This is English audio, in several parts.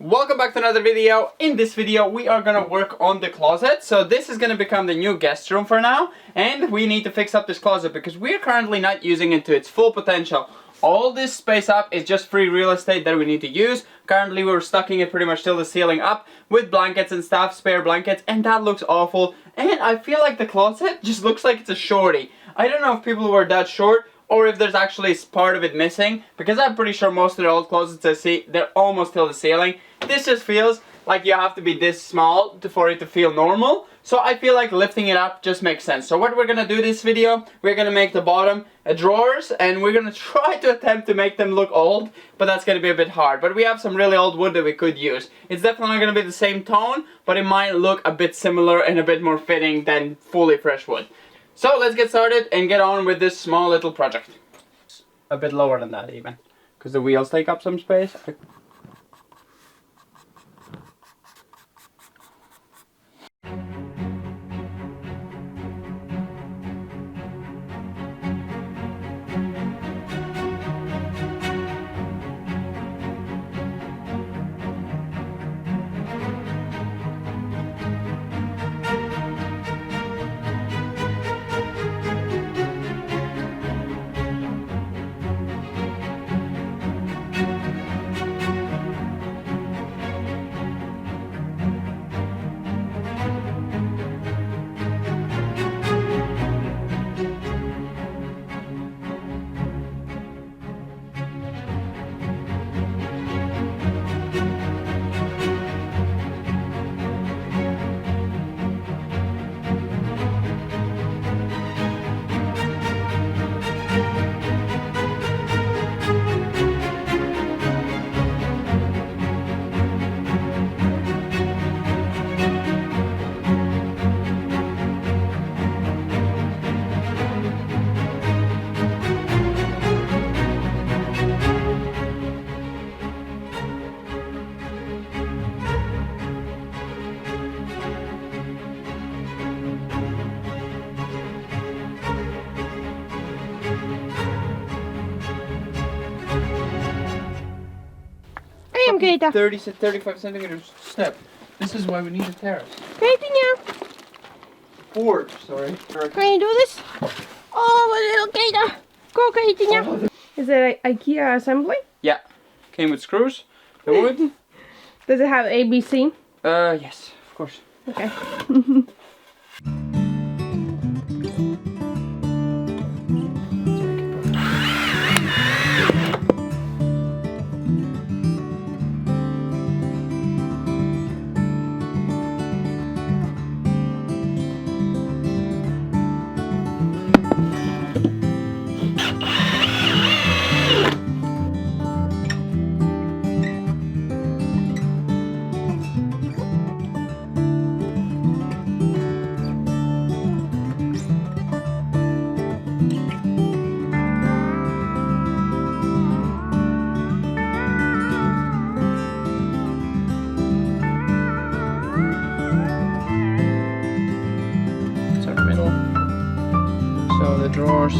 Welcome back to another video. In this video we are gonna work on the closet. So this is gonna become the new guest room for now, and we need to fix up this closet because we're currently not using it to its full potential. All this space up is just free real estate that we need to use. Currently we're stocking it pretty much till the ceiling up with blankets and stuff, spare blankets, and that looks awful. And I feel like the closet just looks like it's a shorty. I don't know if people were that short or if there's actually part of it missing, because I'm pretty sure most of the old closets I see, they're almost till the ceiling. This just feels like you have to be this small for it to feel normal. So I feel like lifting it up just makes sense. So what we're gonna do this video, we're gonna make the bottom drawers, and we're gonna try to attempt to make them look old, but that's gonna be a bit hard. But we have some really old wood that we could use. It's definitely not gonna be the same tone, but it might look a bit similar and a bit more fitting than fully fresh wood. So let's get started and get on with this small little project. A bit lower than that even, because the wheels take up some space. Keita. 35 centimeters step. This is why we need a terrace. Keitinya, Board, sorry. can you do this? Oh, my little Keita. Go, Keitinya. Is it an IKEA assembly? Yeah. Came with screws. The wood. Does it have ABC? Yes, of course. Okay. So the drawers.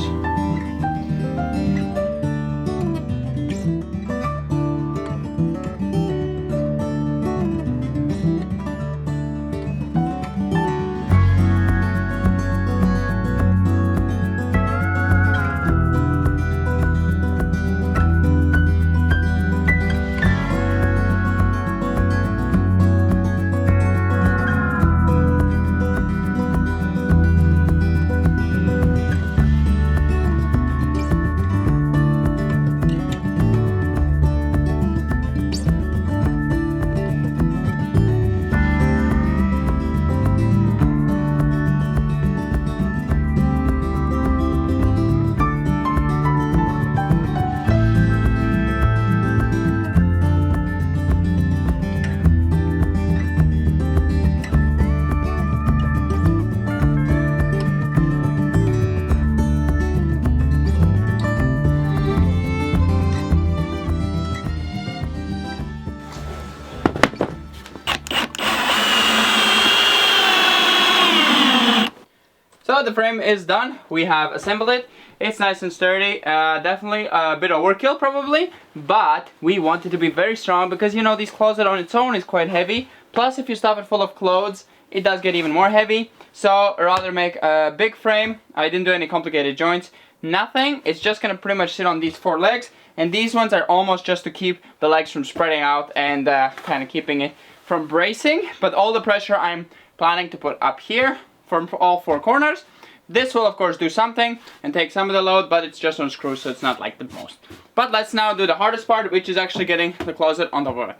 the frame is done. We have assembled it. It's nice and sturdy. Definitely a bit overkill probably, but we want it to be very strong because, you know, this closet on its own is quite heavy. Plus, if you stuff it full of clothes, it does get even more heavy. So rather make a big frame. I didn't do any complicated joints. Nothing. It's just gonna pretty much sit on these 4 legs, and these ones are almost just to keep the legs from spreading out and kind of keeping it from bracing. But all the pressure I'm planning to put up here from all 4 corners. This will of course do something and take some of the load, but it's just on screws, so it's not like the most. But let's now do the hardest part, which is actually getting the closet on the wood.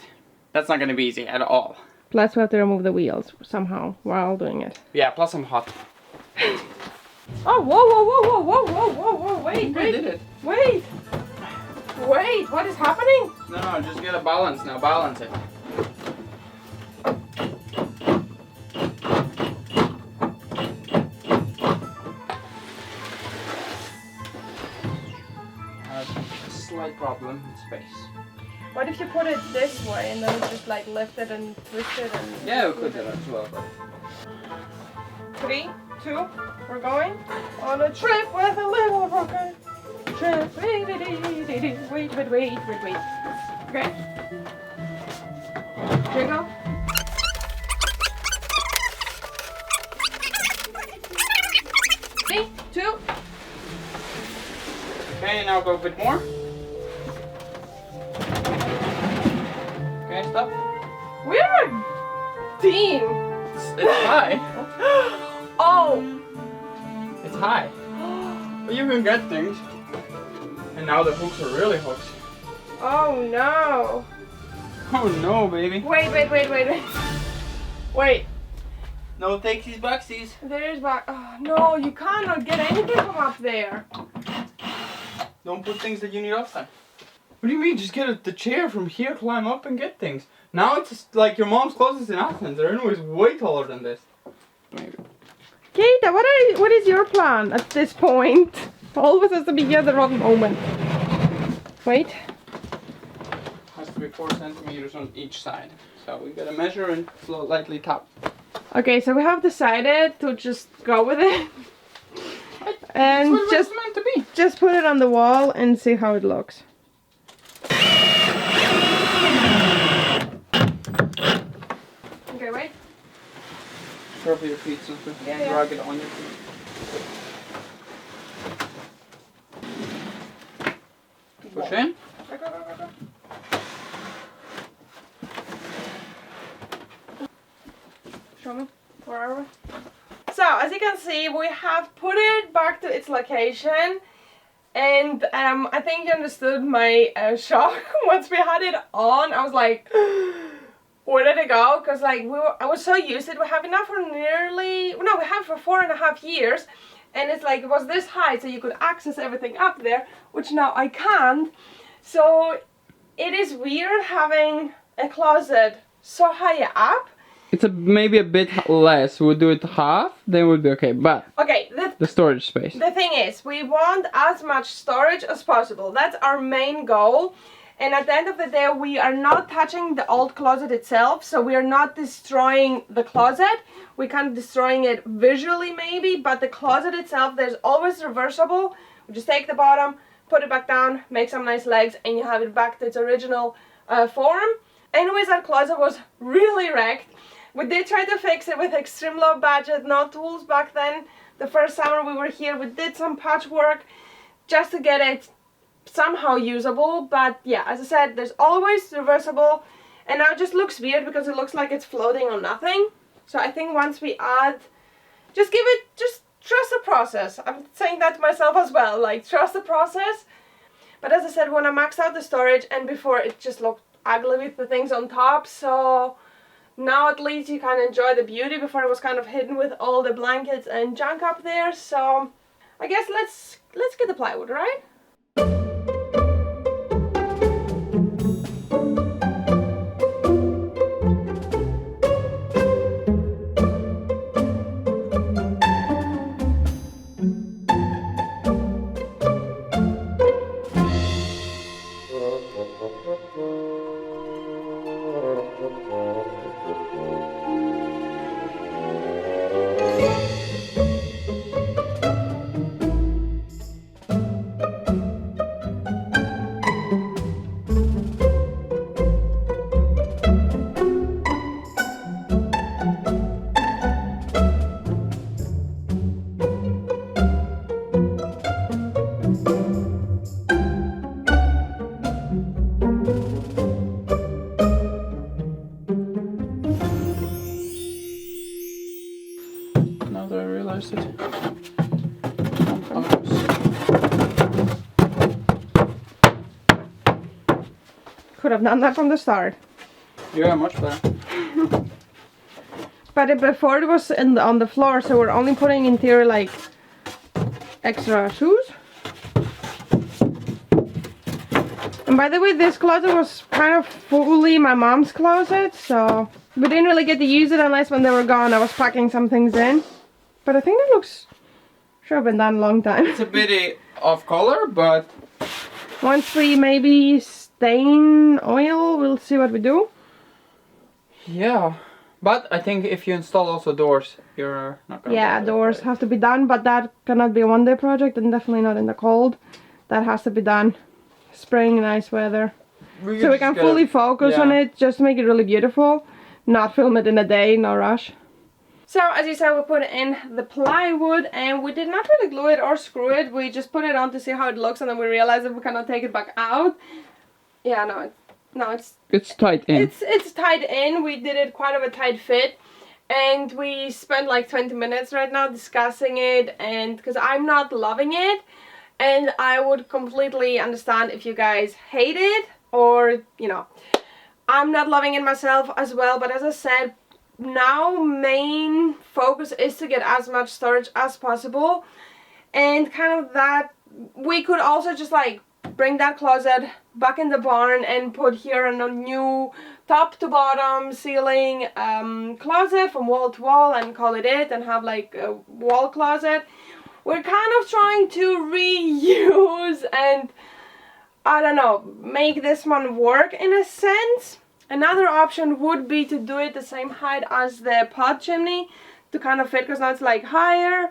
That's not gonna be easy at all. Plus we have to remove the wheels somehow while doing it. Yeah, plus I'm hot. Oh, whoa, whoa, whoa, whoa, whoa, whoa, whoa, whoa, wait, We did it. wait, what is happening? No, just get a balance now, balance it. A slight problem with space. What if you put it this way and then just like lift it and twist it and... Yeah, we could do that as well, but... 3, 2, we're going on a trip with a little rocket. Trip, wait. Okay. Here we go. 3, 2. Okay, now go a bit more. Okay, stop. We're a team. It's high. Oh. It's high. But you can get things. And now the hooks are really hooks. Oh no. Oh no, baby. Wait. Wait. No takesies backsies. There's back. Oh no, you cannot get anything from up there. Don't put things that you need off time. What do you mean? Just get the chair from here, climb up and get things. Now it's just like your mom's closest in Athens. They're anyways way taller than this. Maybe. Keita, what is your plan at this point? Always has to be here at the wrong moment. Wait. Has to be 4 centimeters on each side. So we gotta measure and lightly tap. Okay, so we have decided to just go with it. And That's what it's meant to be. just put it on the wall and see how it looks. Okay, wait. Careful your feet, so Yeah. drag it on your feet. Push in. Go. Show me. Where are we? So, as you can see, we have put it back to its location. And I think you understood my shock once we had it on. I was like, where did it go? Because like I was so used to it. We have enough for we have for 4.5 years. And it's like, it was this high so you could access everything up there, which now I can't. So it is weird having a closet so high up. It's maybe a bit less. We'll do it half, then we'll be okay. But Okay, the storage space. the thing is, we want as much storage as possible. That's our main goal. And at the end of the day, we are not touching the old closet itself. So we are not destroying the closet. We kind of destroying it visually maybe, but the closet itself, there's always reversible. We just take the bottom, put it back down, make some nice legs, and you have it back to its original form. Anyways, our closet was really wrecked. We did try to fix it with extreme low budget, no tools back then. The first summer we were here, we did some patchwork just to get it somehow usable. But yeah, as I said, there's always reversible. And now it just looks weird because it looks like it's floating on nothing. So I think once we add, just trust the process. I'm saying that to myself as well, like trust the process. But as I said, when I maxed out the storage, and before it just looked ugly with the things on top, so now at least you can enjoy the beauty. Before it was kind of hidden with all the blankets and junk up there. So I guess let's get the plywood, right? have done that from the start. Yeah, much better. But before it was on the floor, so we're only putting in theory like extra shoes. And by the way, this closet was kind of fully my mom's closet, so we didn't really get to use it unless when they were gone I was packing some things in. But I think it looks, should have been done a long time. It's a bit off color, but Once we maybe stain oil, we'll see what we do. yeah. But I think if you install also doors, you're not gonna. Yeah, doors have to be done, but that cannot be a one-day project, and definitely not in the cold. That has to be done spring, nice weather. So we can fully focus on it, just to make it really beautiful. Not film it in a day, no rush. So as you said, we put in the plywood, and we did not really glue it or screw it. We just put it on to see how it looks, and then we realized that we cannot take it back out. Yeah, no, it's tight in. It's tied in. We did it quite of a tight fit, and we spent like 20 minutes right now discussing it, and because I'm not loving it, and I would completely understand if you guys hate it, or you know, I'm not loving it myself as well. But as I said, now main focus is to get as much storage as possible, and kind of that we could also just like bring that closet back in the barn and put here a new top to bottom ceiling closet from wall to wall and call it and have like a wall closet. We're kind of trying to reuse and I don't know, make this one work in a sense. Another option would be to do it the same height as the pod chimney to kind of fit, because now it's like higher.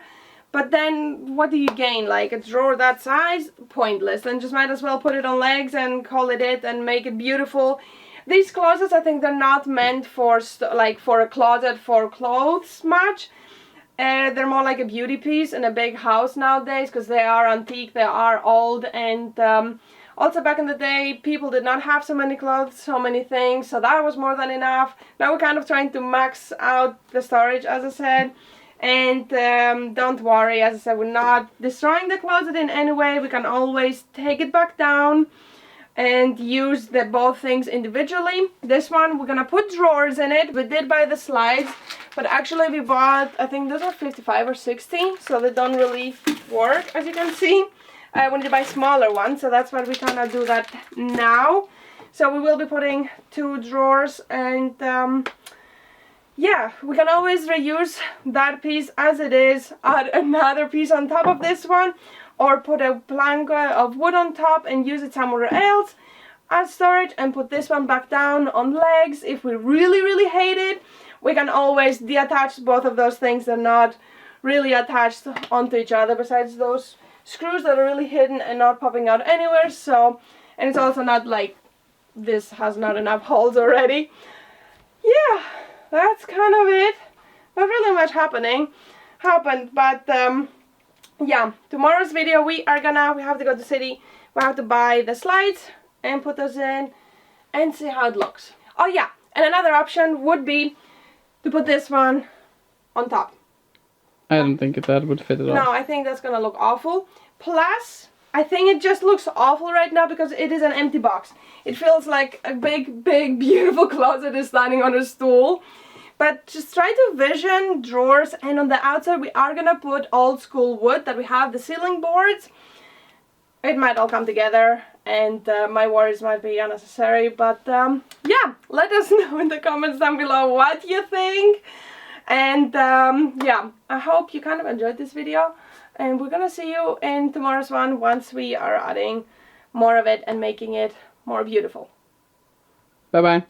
But then what do you gain? Like a drawer that size? Pointless. Then just might as well put it on legs and call it and make it beautiful. These closets, I think they're not meant for for a closet for clothes much. They're more like a beauty piece in a big house nowadays, because they are antique, they are old, and also back in the day people did not have so many clothes, so many things, so that was more than enough. Now we're kind of trying to max out the storage, as I said. And don't worry, as I said, we're not destroying the closet in any way. We can always take it back down and use both things individually. This one, we're gonna put drawers in it. We did buy the slides, but actually we bought, I think those are 55 or 60, so they don't really work, as you can see. I wanted to buy smaller ones, so that's why we kind of do that now. So we will be putting 2 drawers, and yeah, we can always reuse that piece as it is, add another piece on top of this one, or put a plank of wood on top and use it somewhere else as storage, and put this one back down on legs. If we really hate it, we can always deattach both of those things. They're not really attached onto each other, besides those screws that are really hidden and not popping out anywhere. So, and it's also not like this has not enough holes already. Yeah, that's kind of it. Not really much happened, but yeah, tomorrow's video we have to go to the city. We have to buy the slides and put those in and see how it looks. Oh yeah, and another option would be to put this one on top. I don't think that would fit at all. No, I think that's gonna look awful. Plus, I think it just looks awful right now because it is an empty box. It feels like a big, beautiful closet is standing on a stool. But just try to vision drawers, and on the outside we are gonna put old school wood that we have, the ceiling boards. It might all come together, and my worries might be unnecessary, but yeah, let us know in the comments down below what you think. And yeah, I hope you kind of enjoyed this video, and we're gonna see you in tomorrow's one once we are adding more of it and making it more beautiful. Bye bye.